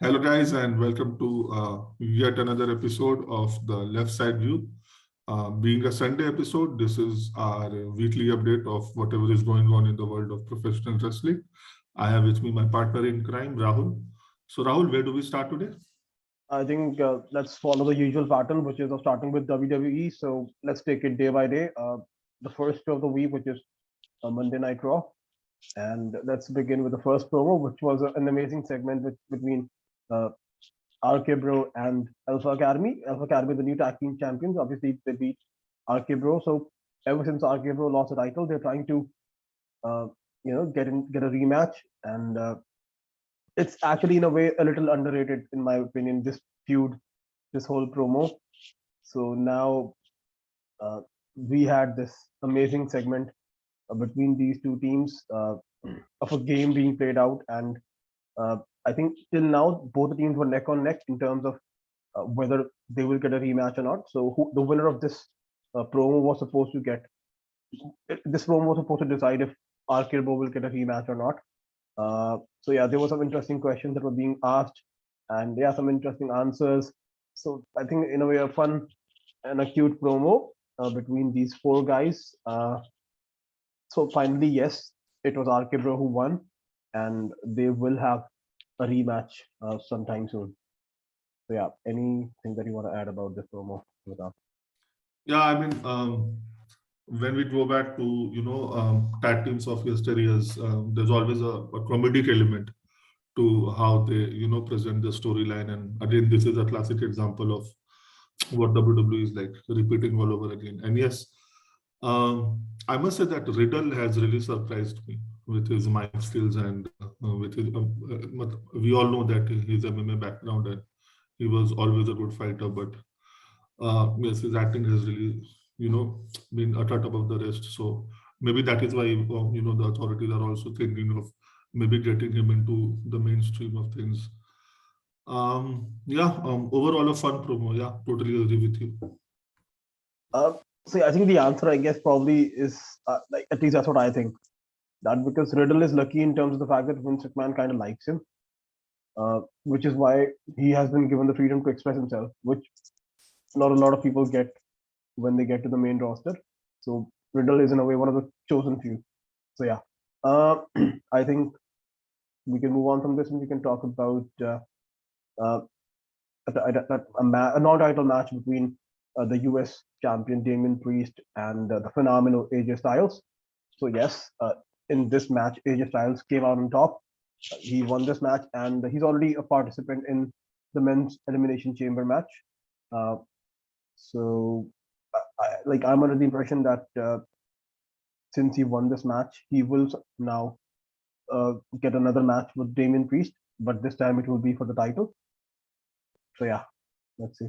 Hello, guys, and welcome to yet another episode of the Left Side View. Being a Sunday episode, this is our weekly update of whatever is going on in the world of professional wrestling. I have with me my partner in crime, Rahul. So, Rahul, where do we start today? I think let's follow the usual pattern, which is of starting with WWE. So let's take it day by day. The first of the week, which is Monday Night Raw, and let's begin with the first promo, which was an amazing segment between uh, RK Bro and Alpha Academy. Alpha Academy, the new tag team champions. Obviously, they beat RK Bro. So ever since RK Bro lost the title, they're trying to, uh, get a rematch, and it's actually in a way a little underrated, in my opinion. This feud, this whole promo. So now uh, we had this amazing segment between these two teams of a game being played out, and uh, I think till now both the teams were neck on neck in terms of whether they will get a rematch or not. So the winner of this promo was supposed to get this promo was supposed to decide if Arkirbo will get a rematch or not. So yeah, there were some interesting questions that were being asked, and yeah, some interesting answers. So I think in a way a fun and a cute promo between these four guys. So finally, yes, it was Arkebro who won, and they will have a rematch sometime soon. So yeah, anything that you want to add about this promo? Yeah, I mean, when we go back to tag teams of yesteryears, there's always a comedic element to how they present the storyline. And again, this is a classic example of what WWE is like, repeating all over again. And yes, I must say that Riddle has really surprised me with his mic skills and with his. We all know that his MMA background, and he was always a good fighter. But yes, his acting has really, been a touch above the rest. So maybe that is why the authorities are also thinking of maybe getting him into the mainstream of things. Yeah, overall a fun promo. Yeah, totally agree with you. So yeah, I think the answer, I guess, probably is like, at least that's what I think. That because Riddle is lucky in terms of the fact that Vince McMahon kind of likes him, which is why he has been given the freedom to express himself, which not a lot of people get when they get to the main roster. So Riddle is in a way one of the chosen few. So yeah, I think we can move on from this and we can talk about uh, a non-title match between the US champion Damian Priest and the phenomenal AJ Styles. So yes, in this match, AJ Styles came out on top. He won this match, and he's already a participant in the men's elimination chamber match. Uh, so, I'm under the impression that since he won this match, he will now get another match with Damian Priest, but this time it will be for the title. So yeah, let's see.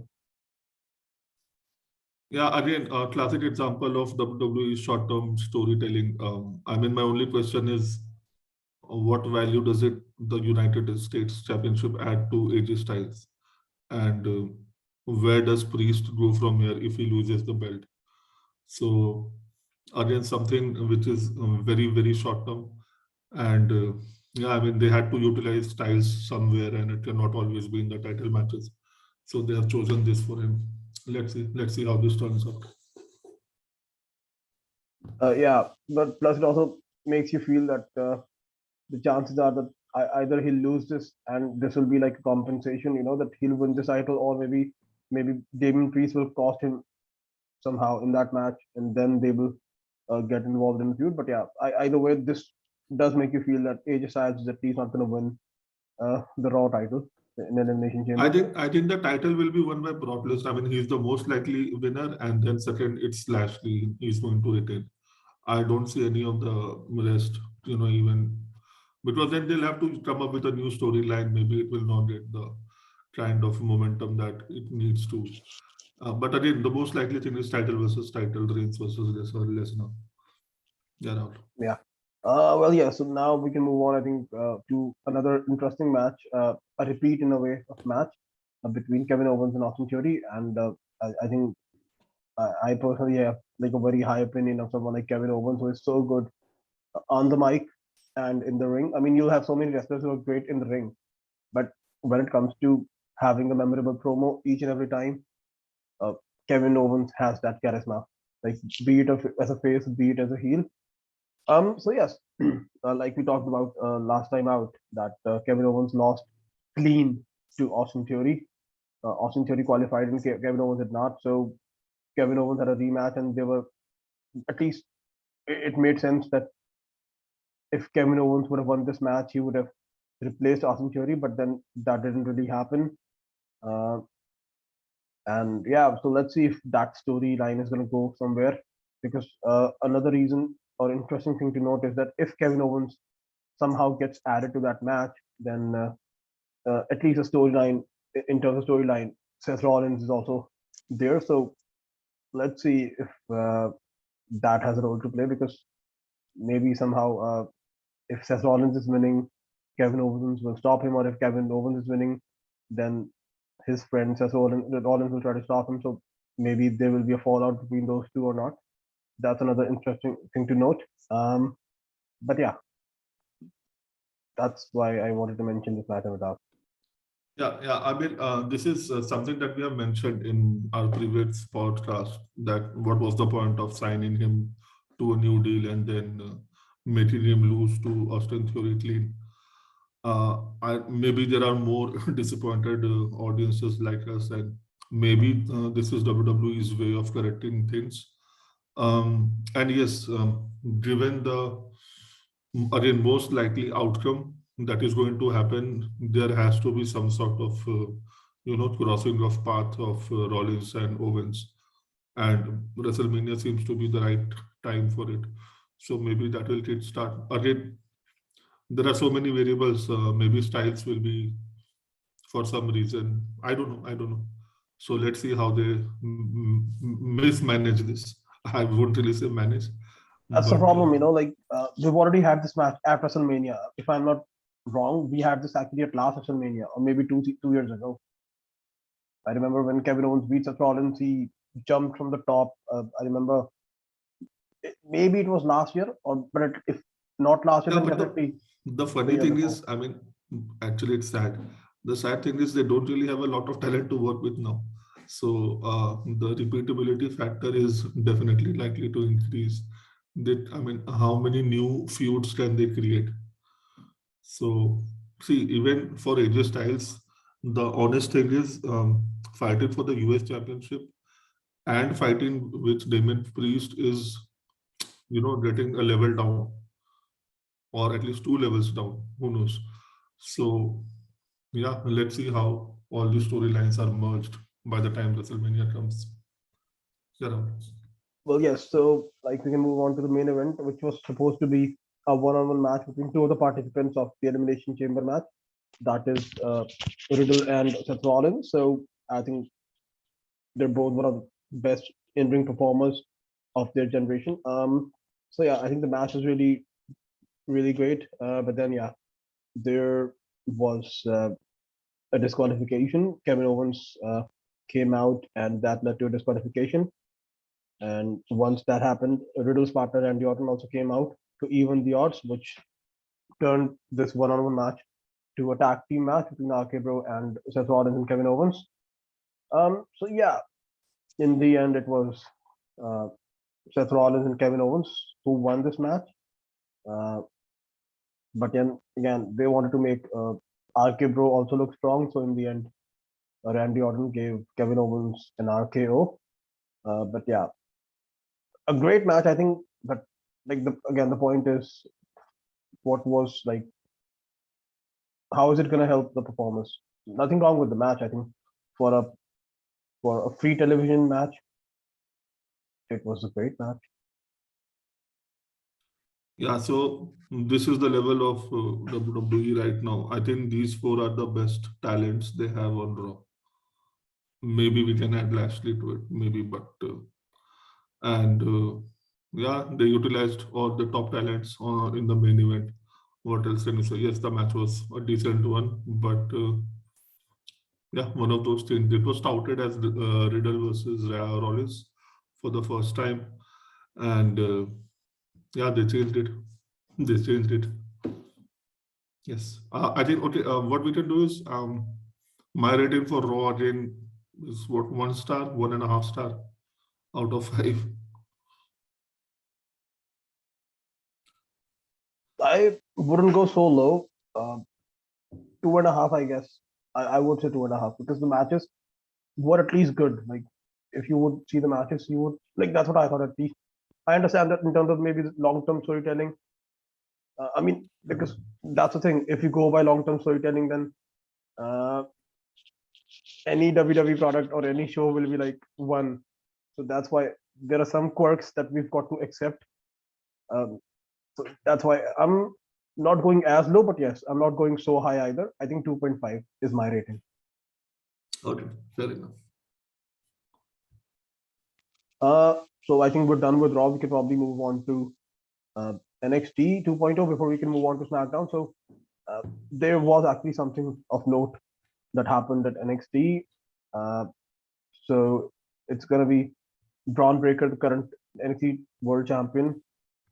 Yeah, again, a classic example of WWE short-term storytelling. I mean, my only question is, what value does the United States Championship add to AJ Styles? And where does Priest go from here if he loses the belt? So again, something which is very, very short term. And yeah, I mean, they had to utilize Styles somewhere, and it cannot always be in the title matches. So they have chosen this for him. Let's see how this turns out. Yeah, but plus it also makes you feel that the chances are that either he'll lose this and this will be like a compensation, that he'll win this title, or maybe Damien Priest will cost him somehow in that match, and then they will get involved in the feud. But yeah, either way, this does make you feel that AJ Styles is at least not going to win the Raw title in Elimination Chamber. I think the title will be won by Brock Lesnar. I mean, he's the most likely winner, and then second it's Lashley. He's going to retain. I don't see any of the rest, even because then they'll have to come up with a new storyline. Maybe it will not get the kind of momentum that it needs to. But again, the most likely thing is title versus title, Reigns versus Lesnar. Yeah, Rahul. Yeah. Well, yeah. So now we can move on, I think, to another interesting match, a repeat in a way of match between Kevin Owens and Austin Theory, and I think I personally have like a very high opinion of someone like Kevin Owens, who is so good on the mic and in the ring. I mean, you'll have so many wrestlers who are great in the ring, but when it comes to having a memorable promo each and every time, uh, Kevin Owens has that charisma. Like, be it as a face, be it as a heel. So yes, like we talked about last time out, that Kevin Owens lost clean to Austin Theory. Austin Theory qualified and Kevin Owens did not. So Kevin Owens had a rematch, and they were, at least it made sense that if Kevin Owens would have won this match, he would have replaced Austin Theory. But then that didn't really happen. Uh, and yeah, so let's see if that storyline is going to go somewhere. Because another reason or interesting thing to note is that if Kevin Owens somehow gets added to that match, then at least a storyline, in terms of storyline, Seth Rollins is also there. So let's see if that has a role to play, because maybe somehow if Seth Rollins is winning, Kevin Owens will stop him, or if Kevin Owens is winning, then his friend Rollins will try to stop him. So maybe there will be a fallout between those two or not. That's another interesting thing to note. But yeah, that's why I wanted to mention this matter without. Yeah. I mean, this is something that we have mentioned in our previous podcast. That what was the point of signing him to a new deal and then making him lose to Austin Theory clean? Maybe there are more disappointed audiences like us, and maybe this is WWE's way of correcting things. And yes, given the again most likely outcome that is going to happen, there has to be some sort of crossing of path of Rollins and Owens, and WrestleMania seems to be the right time for it. So maybe that will get start again. There are so many variables. Maybe styles will be for some reason. I don't know. I don't know. So let's see how they mismanage this. I won't really say manage, That's the but problem, like we've already had this match at WrestleMania. If I'm not wrong, we had this actually at last WrestleMania, or maybe 2 years ago. I remember when Kevin Owens beat Seth Rollins, he jumped from the top. I remember maybe it was last year, or but if not last year, yeah. then But definitely the the funny year thing before. is, I mean, actually, it's sad. The sad thing is they don't really have a lot of talent to work with now. So the repeatability factor is definitely likely to increase. That I mean, how many new feuds can they create? So, see, even for AJ Styles, the honest thing is fighting for the US Championship and fighting with Damon Priest is, getting a level down or at least two levels down. Who knows? So, yeah, let's see how all these storylines are merged by the time WrestleMania comes around. Well, yes. So, like, we can move on to the main event, which was supposed to be a one-on-one match between two of the participants of the Elimination Chamber match. That is Riddle and Seth Rollins. So, I think they're both one of the best in-ring performers of their generation. So yeah, I think the match was really, really great. But then yeah, there was a disqualification. Kevin Owens came out, and that led to a disqualification. And once that happened, Riddle's partner Randy Orton also came out to even the odds, which turned this one-on-one match to a tag team match between RK-Bro and Seth Rollins and Kevin Owens. So yeah, in the end, it was uh, Seth Rollins and Kevin Owens who won this match. Uh, but then again, they wanted to make RK-Bro also look strong. So in the end, Randy Orton gave Kevin Owens an RKO. But yeah, a great match. I think that, like, the point is, what was like, how is it going to help the performers? Nothing wrong with the match. I think for a free television match, it was a great match. Yeah, so this is the level of WWE right now. I think these four are the best talents they have on Raw. Maybe we can add Lashley to it, maybe, but and yeah, they utilized all the top talents in the main event. What else can you say? Yes, the match was a decent one, but yeah, one of those things. It was touted as Riddle versus Rollins for the first time, and yeah, they changed it. They changed it. Yes. I think okay. What we can do is my rating for Raw again is what, 1 star, 1.5 star out of 5. I wouldn't go so low. Uh, 2.5, I guess. I would say 2.5 because the matches were at least good. Like if you would see the matches, you would like that's what I thought at least. I understand that in terms of maybe long-term storytelling. I mean, because that's the thing. If you go by long-term storytelling, then uh, any WWE product or any show will be like one. So that's why there are some quirks that we've got to accept. Um, so that's why I'm not going as low, but yes, I'm not going so high either. I think 2.5 is my rating. Okay, fair enough. So I think we're done with Raw. We can probably move on to uh, NXT 2.0 before we can move on to SmackDown. So uh, there was actually something of note that happened at NXT. Uh, so it's gonna be Braun Breaker, the current NXT World Champion,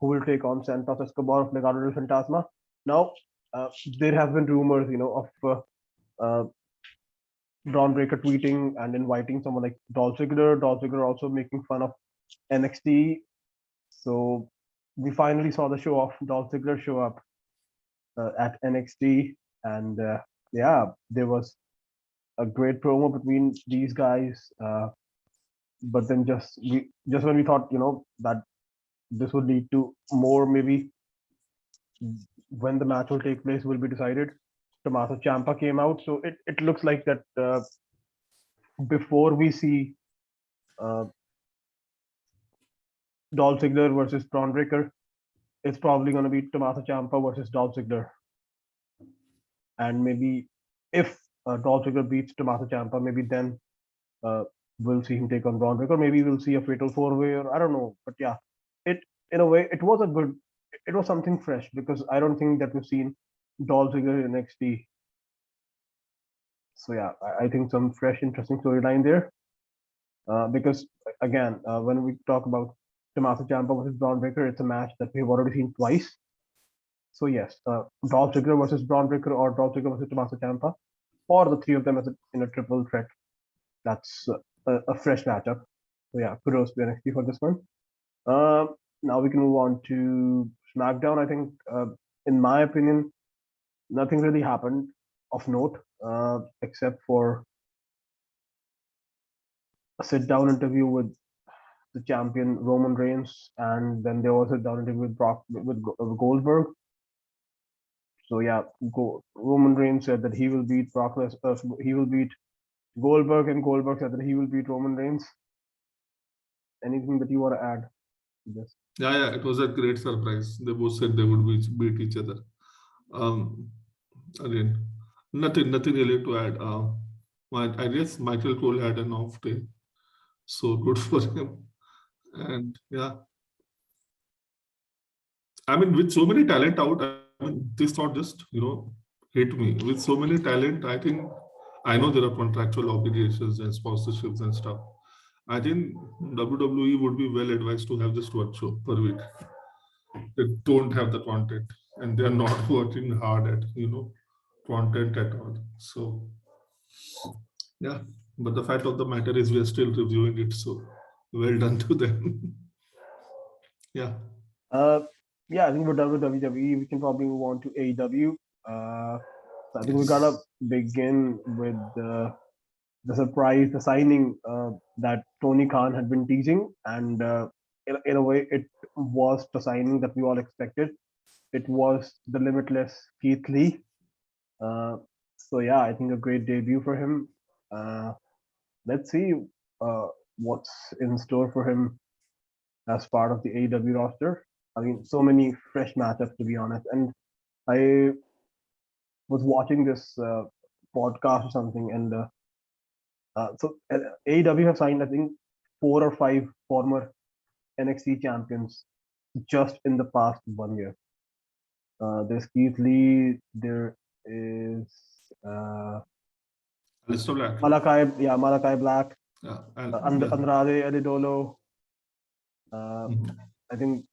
who will take on Santos Escobar of Legado del Fantasma. Now, uh, there have been rumors, of Braun Breaker tweeting and inviting someone like Dolph Ziggler. Dolph Ziggler also making fun of NXT. So we finally saw the show of Dolph Ziggler show up at NXT, and yeah, there was a great promo between these guys. But then just when we thought that this would lead to more, maybe when the match will take place will be decided. Tommaso Ciampa came out, so it looks like that before we see uh, Dolph Ziggler versus Braun Breaker, it's probably going to be Tommaso Ciampa versus Dolph Ziggler, and maybe if Dolph Ziggler beats Tommaso Ciampa, maybe then uh, we'll see him take on Braun Breaker. Maybe we'll see a fatal four way, or I don't know. But yeah, it in a way it was a good, it was something fresh because I don't think that we've seen Dolph Ziggler in NXT. So yeah, I think some fresh, interesting storyline there. Because again, when we talk about Tommaso Ciampa versus Braun Breaker, it's a match that we've already seen twice. So yes, Dolph Ziggler versus Braun Breaker or Dolph Ziggler versus Tommaso Ciampa, or the three of them as in a triple threat. That's a fresh matchup. So yeah, kudos to NXT for this one. Now we can move on to SmackDown. I think, in my opinion, nothing really happened of note except for a sit-down interview with the champion Roman Reigns, and then there was a sit-down interview with Goldberg. So yeah, Roman Reigns said that he will beat he will beat Goldberg, and Goldberg said that he will beat Roman Reigns. Anything that you want to add to this? Yeah, it was a great surprise. They both said they would beat each other. Um, Again, nothing really to add. I guess Michael Cole had an off day, so good for him. And yeah, I mean, with so many talent out, I mean, this thought just hit me. With so many talent, I think I know there are contractual obligations and sponsorships and stuff. I think WWE would be well advised to have just one show per week. They don't have the content, and they are not working hard at content at all. So yeah, but the fact of the matter is we are still reviewing it. So well done to them. Yeah. Uh, yeah, I think we're done with WWE. We can probably move on to AEW. So I think we gotta Yes. begin with the surprise, the signing that Tony Khan had been teasing, and in a way, it was the signing that we all expected. It was the limitless Keith Lee. Uh, so yeah, I think a great debut for him. Uh, let's see uh, what's in store for him as part of the AEW roster. I mean, so many fresh matchups to be honest. And I was watching this podcast or something, and AEW have signed, I think, 4 or 5 former NXT champions just in the past 1 year. There's Keith Lee. There is uh, Alistair Black. Malachi Black, Yeah. And yeah. Andrade Edidolo. Uh, Mhm. I think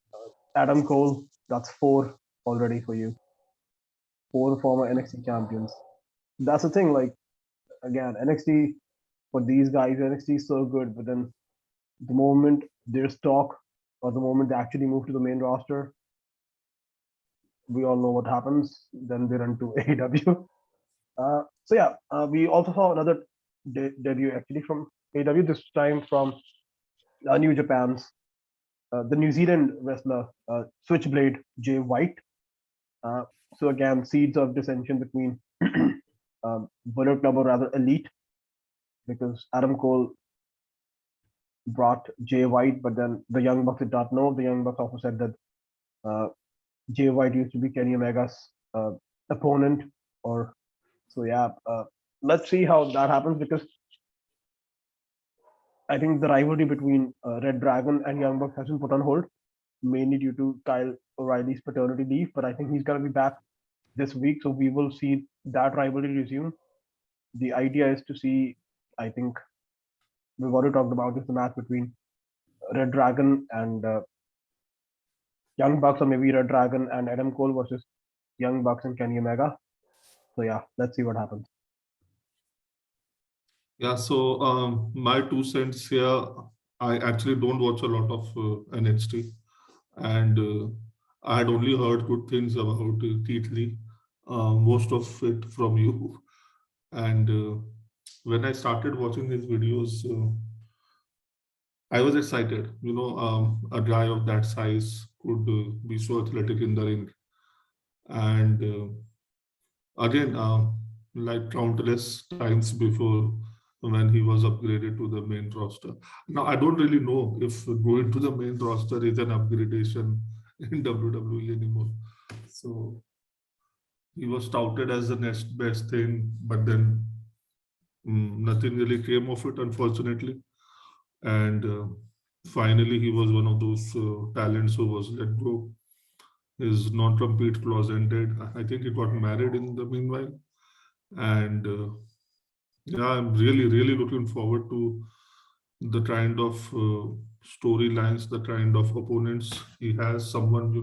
Adam Cole. That's 4 already for you. 4 former NXT champions. That's the thing. Like again, NXT for these guys, NXT is so good, but then the moment there's talk or the moment they actually move to the main roster, we all know what happens. Then they run to AEW. So yeah, we also saw another debut actually from AEW. This time from New Japan's the New Zealand wrestler Switchblade Jay White. Uh, so again, seeds of dissension between Bullet Club or rather Elite, because Adam Cole brought Jay White, but then the Young Bucks did not know. The Young Bucks also said that uh, Jay White used to be Kenny Omega's opponent, or so yeah. Let's see how that happens, because I think the rivalry between Red Dragon and Young Bucks has been put on hold, mainly due to Kyle O'Reilly's paternity leave. But I think he's going to be back this week, so we will see that rivalry resume. The idea is to see, I think we've already talked about this, the match between Red Dragon and Young Bucks, or maybe Red Dragon and Adam Cole versus Young Bucks and Kenny Omega. So yeah, let's see what happens. Yeah, so my 2 cents here, I actually don't watch a lot of NXT, and I had only heard good things about Keith Lee, most of it from you. And when I started watching his videos, I was excited. A guy of that size could be so athletic in the ring, and again, like countless times before when he was upgraded to the main roster. Now, I don't really know if going to the main roster is an upgradation in WWE anymore. So he was touted as the next best thing, but then nothing really came of it, unfortunately. And finally, he was one of those talents who was let go. His non-compete clause ended. I think he got married in the meanwhile. And yeah, I'm really, really looking forward to the kind of storylines, the kind of opponents he has. Someone,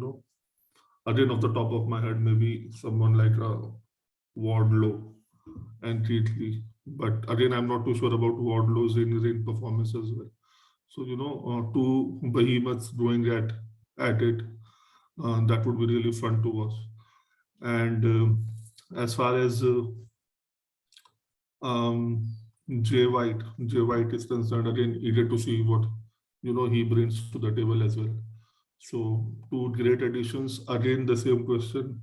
again, off the top of my head, maybe someone like Wardlow and Keith Lee. But again, I'm not too sure about Wardlow's in-ring performance as well. So, two behemoths going at it. That would be really fun to watch. And as far as um, Jay White is concerned, again, eager to see what he brings to the table as well. So, two great additions. Again, the same question: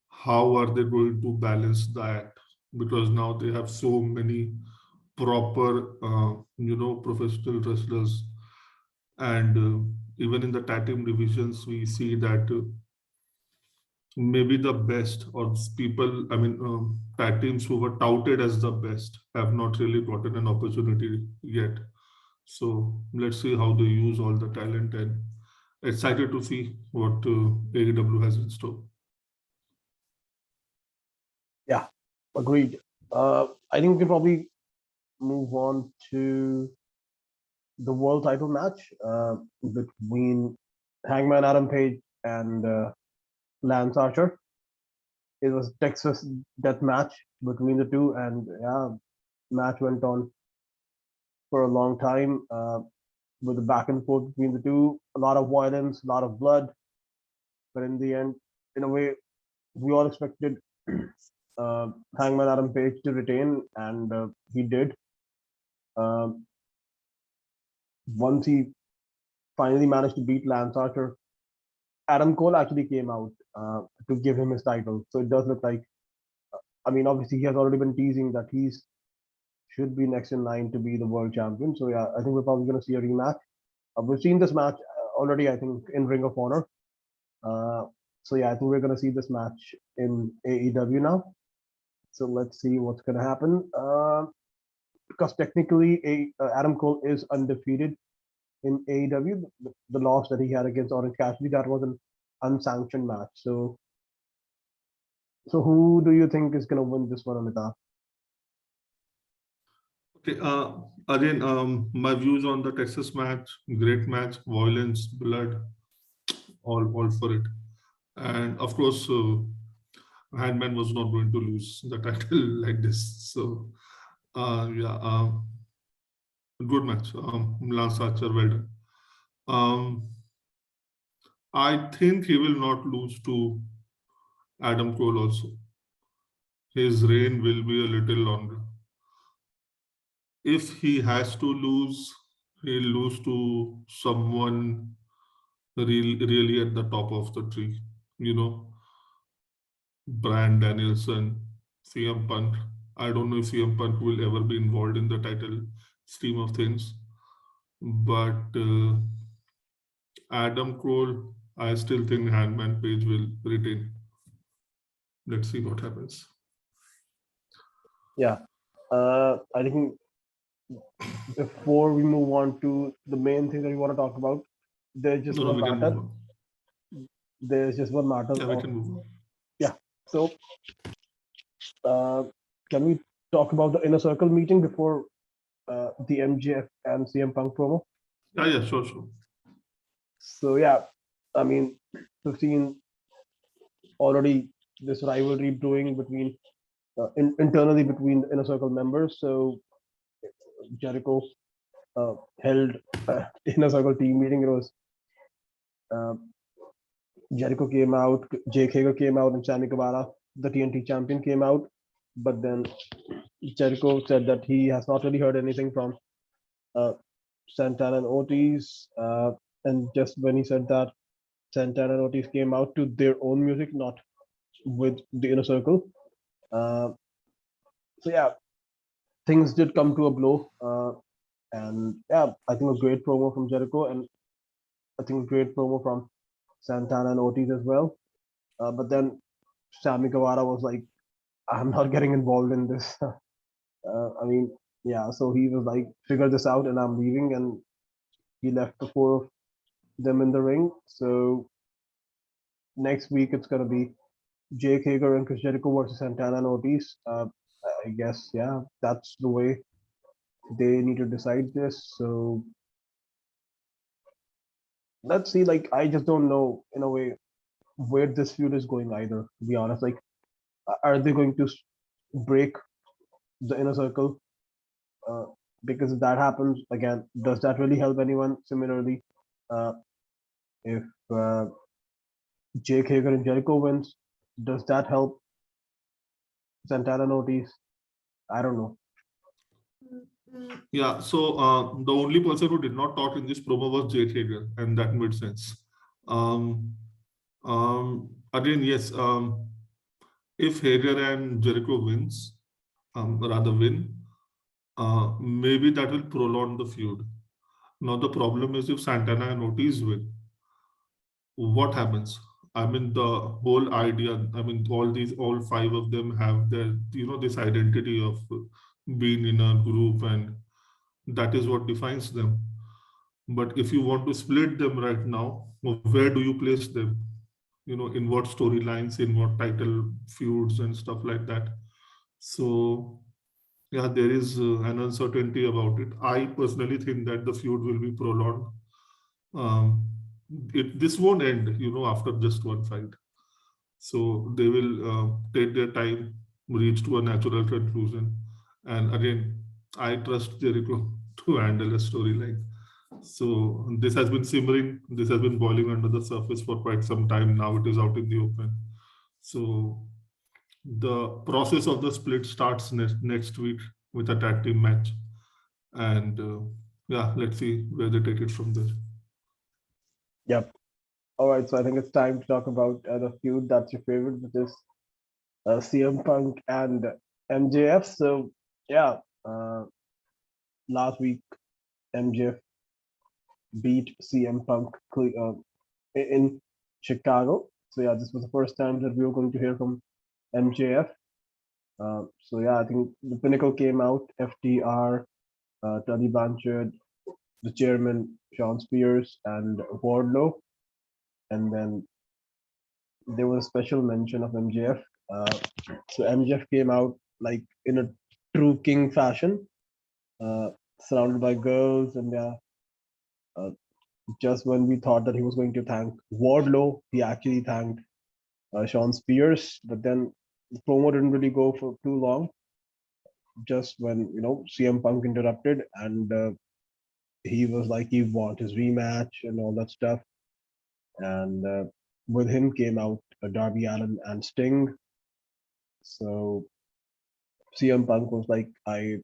how are they going to balance the act? Because now they have so many proper, professional wrestlers, and even in the tag team divisions, we see that. Maybe the best or people, I mean, tag teams who were touted as the best have not really gotten an opportunity yet. So let's see how they use all the talent, and excited to see what AEW has in store. Yeah, agreed. I think we can probably move on to the world title match between Hangman Adam Page and Lance Archer. It was Texas death match between the two, and yeah, match went on for a long time with the back and forth between the two. A lot of violence, a lot of blood, but in the end, in a way, we all expected Hangman Adam Page to retain, and he did. Um, Once he finally managed to beat Lance Archer, Adam Cole actually came out to give him his title. So it does look like, I mean, obviously he has already been teasing that he's should be next in line to be the world champion. So yeah, I think we're probably going to see a rematch. We've seen this match already, I think, in Ring of Honor. So yeah, I think we're going to see this match in AEW now. So let's see what's going to happen. Because technically, Adam Cole is undefeated in AEW. The loss that he had against Orange Cassidy, that was an unsanctioned match. So who do you think is going to win this one, Amitabh? Okay, again, my views on the Texas match: great match, violence, blood, all for it. And of course, Handman was not going to lose the title like this. So, yeah, good match. Lance Archer, well done. I think he will not lose to Adam Cole also. His reign will be a little longer. If he has to lose, he'll lose to someone really at the top of the tree. You know, Bryan Danielson, CM Punk. I don't know if CM Punk will ever be involved in the title stream of things, but Adam Cole, I still think Hangman Page will retain. Let's see what happens. Yeah. I think before we move on to the main thing that we want to talk about, there's just No, no, one we can matter. move on. There's just one matter Yeah, we of can move on. yeah. So uh, can we talk about the inner circle meeting before the MJF and CM Punk promo? Yeah, sure, sure. So yeah, I mean, we've seen already this rivalry brewing between internally between the inner circle members. So Jericho held inner circle team meeting. It was uh, Jericho came out, Jake Hager came out, and Sammy Guevara, the TNT champion, came out. But then Jericho said that he has not really heard anything from uh, Santana and Ortiz. And just when he said that, Santana and Ortiz came out to their own music, not with the inner circle. Uh, so yeah, things did come to a blow. And yeah, I think a great promo from Jericho, and I think a great promo from Santana and Ortiz as well. But then Sammy Guevara was like, I'm not getting involved in this. I mean, yeah, so he was like, figure this out and I'm leaving. And he left the four of them in the ring. So next week it's going to be Jake Hager and Chris Jericho versus Santana and Ortiz. I guess, yeah, that's the way they need to decide this. So let's see. Like, I just don't know in a way where this feud is going either, to be honest. Like, are they going to break the inner circle? Uh, because if that happens, again, does that really help anyone? Similarly, uh, if Jake Hager and Jericho wins, does that help Santana and Ortiz? I don't know. Yeah, so the only person who did not talk in this promo was Jake Hager, and that made sense. Um, Again, yes, if Hager and Jericho rather win, maybe that will prolong the feud. Now the problem is if Santana and Ortiz win, what happens? I mean, the whole idea. I mean, all five of them have their, this identity of being in a group, and that is what defines them. But if you want to split them right now, where do you place them? In what storylines, in what title feuds and stuff like that. So yeah, there is an uncertainty about it. I personally think that the feud will be prolonged. Um, this won't end, after just one fight. So they will take their time, reach to a natural conclusion. And again, I trust Jericho to handle a storyline. So this has been simmering, this has been boiling under the surface for quite some time. Now it is out in the open. So the process of the split starts next week with a tag team match. And yeah, let's see where they take it from there. Yep. All right. So I think it's time to talk about the feud that's your favorite, which is CM Punk and MJF. So yeah, last week MJF beat CM Punk in Chicago. So yeah, this was the first time that we were going to hear from MJF. So yeah, I think the Pinnacle came out, FTR, Tully Blanchard, the chairman Sean Spears, and Wardlow, and then there was a special mention of MJF. Uh, so MJF came out like in a true king fashion, uh, surrounded by girls, and yeah, uh, just when we thought that he was going to thank Wardlow, he actually thanked Sean Spears. But then the promo didn't really go for too long. Just when CM Punk interrupted, and he was like he want his rematch and all that stuff. And with him came out Darby Allin and Sting. So CM Punk was like, I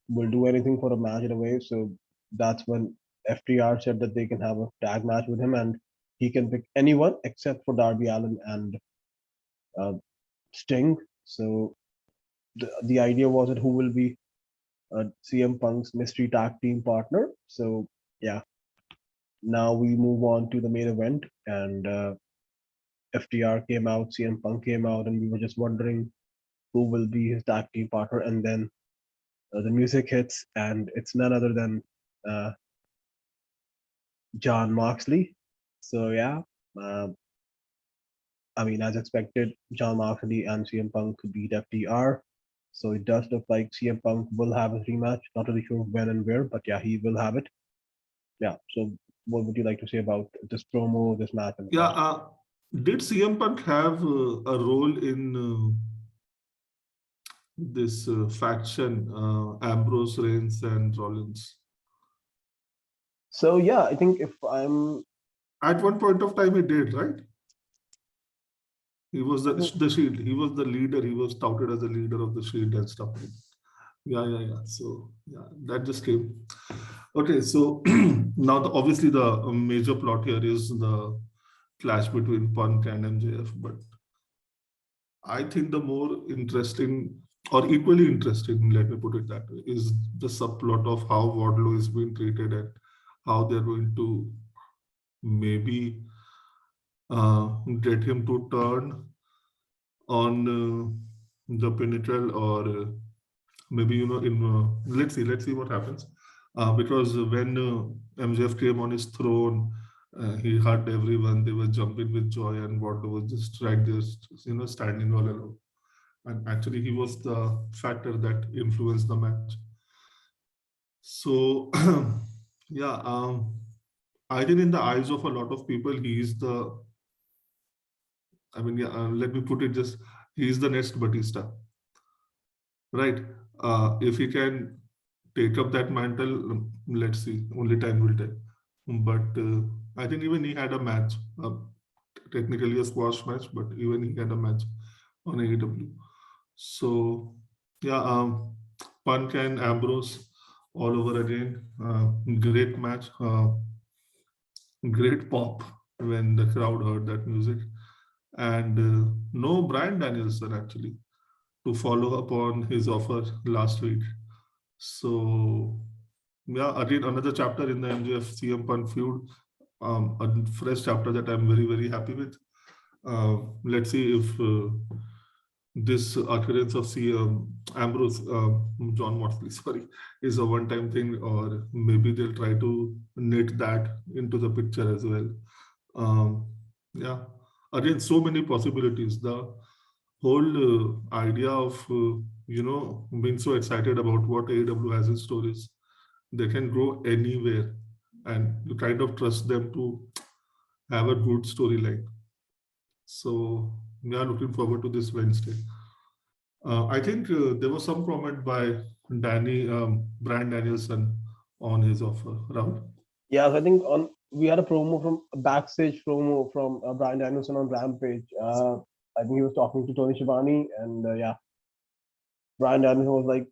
will do anything for a match in a way. So that's when FTR said that they can have a tag match with him, and he can pick anyone except for Darby Allin and uh, Sting. So the idea was that who will be CM Punk's mystery tag team partner. So yeah, now we move on to the main event, and FTR came out, CM Punk came out, and we were just wondering who will be his tag team partner. And then the music hits, and it's none other than uh, John Moxley. So yeah, uh, I mean, as expected, John Moxley and CM Punk beat FTR. So it does look like CM Punk will have his rematch. Not really sure when and where, but yeah, he will have it. Yeah. So what would you like to say about this promo, this match, and the Yeah, match? did CM Punk have a role in this faction, Ambrose, Reigns, and Rollins? So yeah, I think if I'm At one point of time, he did, right? He was the Shield. He was the leader. He was touted as the leader of the Shield and stuff. Yeah, yeah, yeah. So yeah, that just came. Okay, so now obviously the major plot here is the clash between Punk and MJF, but I think the more interesting or equally interesting, let me put it that way, is the subplot of how Wardlow is being treated and how they're going to maybe get him to turn on the Pinnacle, or maybe in let's see what happens, because when MJF came on his throne, he hugged everyone. They were jumping with joy, and Wardlow was just right there, standing all alone. And actually, he was the factor that influenced the match. So yeah, I think in the eyes of a lot of people, he is the, I mean, yeah, let me put it just, he is the next Batista, right? If he can take up that mantle, let's see, only time will tell. But I think even he had a match, technically a squash match, but even he had a match on AEW. So yeah, Punk and Ambrose all over again. Great match. Great pop when the crowd heard that music. And no Bryan Danielson actually to follow up on his offer last week. So yeah, again another chapter in the MJF CM Punk feud. A fresh chapter that I'm very very happy with. Let's see if this occurrence of Ambrose, John Moxley, sorry, is a one-time thing, or maybe they'll try to knit that into the picture as well. Um, yeah, again, so many possibilities. The whole idea of being so excited about what AEW has in stories, they can go anywhere, and you kind of trust them to have a good storyline. So we are looking forward to this Wednesday. I think there was some comment by Brand Danielson on his offer. Rahul? Yeah, so I think on we had a promo from a backstage promo from Brian Danielson on Rampage. I think he was talking to Tony Schiavone, and yeah, Brian Danielson was like,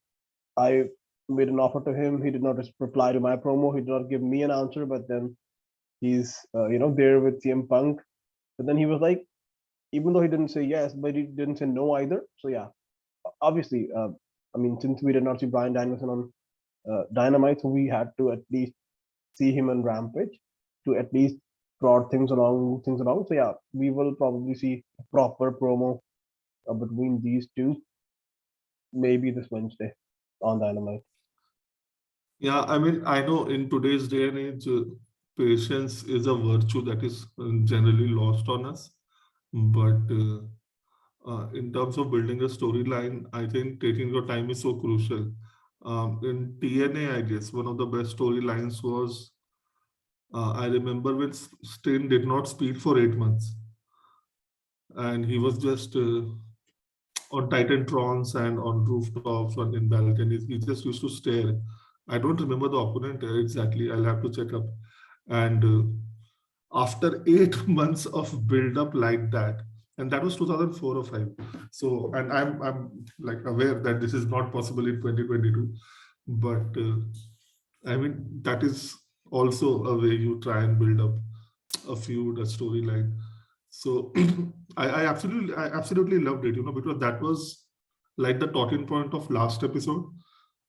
I made an offer to him. He did not reply to my promo. He did not give me an answer, but then he's there with CM Punk. But then he was like, even though he didn't say yes, but he didn't say no either. So yeah, obviously, I mean, since we did not see Brian Danielson on Dynamite, so we had to at least see him on Rampage to at least prod things along, move things along. So yeah, we will probably see a proper promo between these two, maybe this Wednesday on Dynamite. Yeah, I mean, I know in today's day and age, patience is a virtue that is generally lost on us. But in terms of building a storyline, I think taking your time is so crucial. In TNA, I guess one of the best storylines was, I remember when Sting did not speak for 8 months, and he was just on Titantrons and on rooftops or in balconies. He just used to stare. I don't remember the opponent exactly. I'll have to check up. And after 8 months of build up like that, and that was 2004 or 5. So, and I'm like aware that this is not possible in 2022, but I mean that is also a way you try and build up a feud, a storyline. So I absolutely loved it, because that was like the talking point of last episode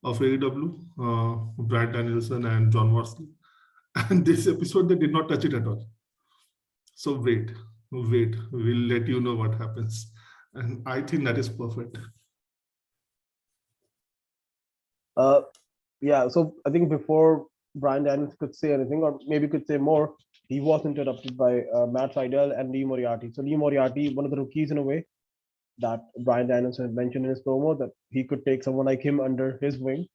of AEW, Brad Danielson and John Moxley. And this episode they did not touch it at all. So wait, we'll let you know what happens. And I think that is perfect. Uh, yeah, so I think before Brian Daniels could say anything, or maybe could say more, he was interrupted by Matt Seidel and Lee Moriarty. So Lee Moriarty, one of the rookies in a way, that Brian Daniels had mentioned in his promo that he could take someone like him under his wing.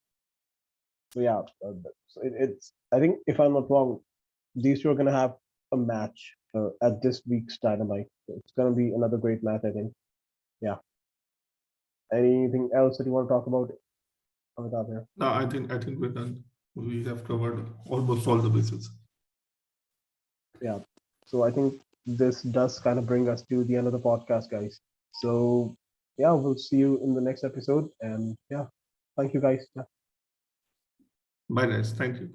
So yeah, so it's. I think if I'm not wrong, these two are gonna have a match at this week's Dynamite. So it's gonna be another great match, I think. Yeah. Anything else that you want to talk about? Amitabh here? No, I think we're done. We have covered almost all the bases. Yeah. So I think this does kind of bring us to the end of the podcast, guys. So yeah, we'll see you in the next episode. And yeah, thank you guys. Yeah. Bye guys. Thank you.